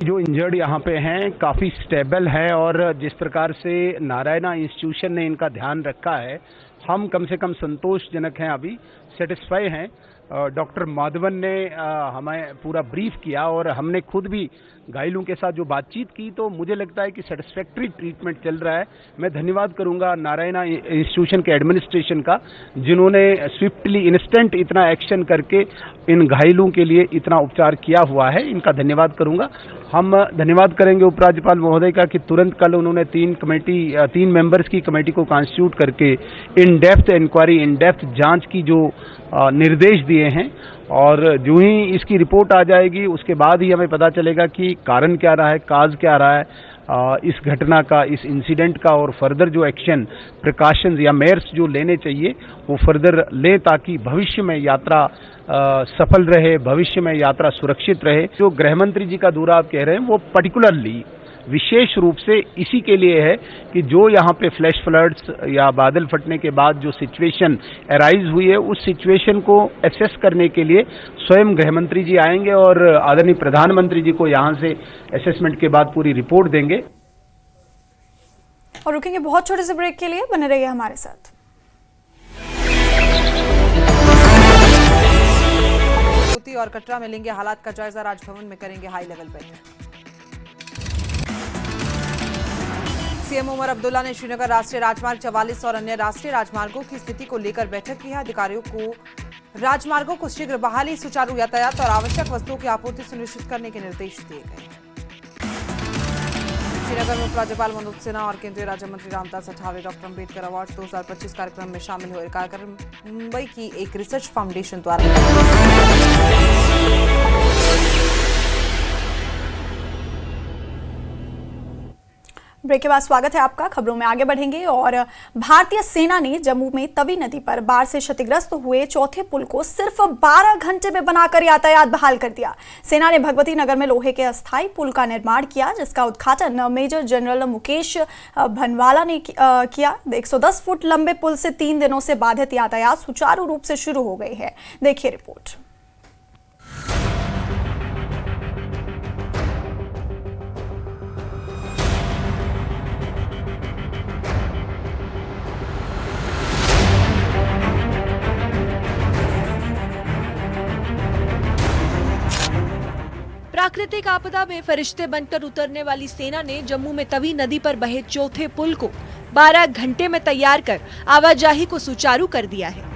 जो इंजर्ड यहाँ पे हैं काफ़ी स्टेबल है और जिस प्रकार से नारायणा इंस्टीट्यूशन ने इनका ध्यान रखा है, हम कम से कम संतोषजनक हैं, अभी सेटिस्फाई हैं। डॉक्टर माधवन ने हमें पूरा ब्रीफ किया और हमने खुद भी घायलों के साथ जो बातचीत की, तो मुझे लगता है कि सेटिस्फैक्ट्री ट्रीटमेंट चल रहा है। मैं धन्यवाद करूंगा नारायणा इंस्टीट्यूशन के एडमिनिस्ट्रेशन का, जिन्होंने स्विफ्टली इंस्टेंट इतना एक्शन करके इन घायलों के लिए इतना उपचार किया हुआ है। इनका धन्यवाद करूंगा। हम धन्यवाद करेंगे उपराज्यपाल महोदय का कि तुरंत कल उन्होंने तीन मेंबर्स की कमेटी को कॉन्स्टिट्यूट करके in depth inquiry, in depth जांच की जो निर्देश दिए हैं, और जो ही इसकी रिपोर्ट आ जाएगी उसके बाद ही हमें पता चलेगा कि कारण क्या रहा है, काज क्या रहा है इस घटना का, इस इंसिडेंट का, और फर्दर जो एक्शन प्रिकॉशंस या मेयर्स जो लेने चाहिए वो फर्दर लें, ताकि भविष्य में यात्रा सफल रहे, भविष्य में यात्रा सुरक्षित रहे। जो गृह मंत्री जी का दौरा आप कह रहे हैं, वो पर्टिकुलरली विशेष रूप से इसी के लिए है कि जो यहाँ पे फ्लैश फ्लड्स या बादल फटने के बाद जो सिचुएशन अराइज हुई है, उस सिचुएशन को एसेस करने के लिए स्वयं गृह मंत्री जी आएंगे और आदरणीय प्रधानमंत्री जी को यहाँ से असेसमेंट के बाद पूरी रिपोर्ट देंगे। और रुकेंगे बहुत छोटे से ब्रेक के लिए, बने रहिए हमारे साथ। और कटरा में लेंगे हालात का जायजा, राजभवन में करेंगे हाई लेवल बैठक। सीएम उमर अब्दुल्ला ने श्रीनगर राष्ट्रीय राजमार्ग 44 और अन्य राष्ट्रीय राजमार्गों की स्थिति को लेकर बैठक की है। अधिकारियों को राजमार्गों को शीघ्र बहाली, सुचारू यातायात और आवश्यक वस्तुओं की आपूर्ति सुनिश्चित करने के निर्देश दिए गए। श्रीनगर में उपराज्यपाल मनोज सिन्हा और केंद्रीय राज्य मंत्री रामदास अठावले डॉक्टर अम्बेडकर अवार्ड 2025 कार्यक्रम में शामिल हुए। कार्यक्रम मुंबई की एक रिसर्च फाउंडेशन द्वारा। ब्रेक के बाद स्वागत है आपका। खबरों में आगे बढ़ेंगे और भारतीय सेना ने जम्मू में तवी नदी पर बाढ़ से क्षतिग्रस्त हुए चौथे पुल को सिर्फ 12 घंटे में बनाकर यातायात बहाल कर दिया। सेना ने भगवती नगर में लोहे के अस्थायी पुल का निर्माण किया, जिसका उद्घाटन मेजर जनरल मुकेश भनवाला ने किया। 110 फुट लंबे पुल से 3 दिनों से बाधित यातायात सुचारू रूप से शुरू हो गई है। देखिए रिपोर्ट। प्राकृतिक आपदा में फरिश्ते बनकर उतरने वाली सेना ने जम्मू में तवी नदी पर बहे चौथे पुल को 12 घंटे में तैयार कर आवाजाही को सुचारू कर दिया है।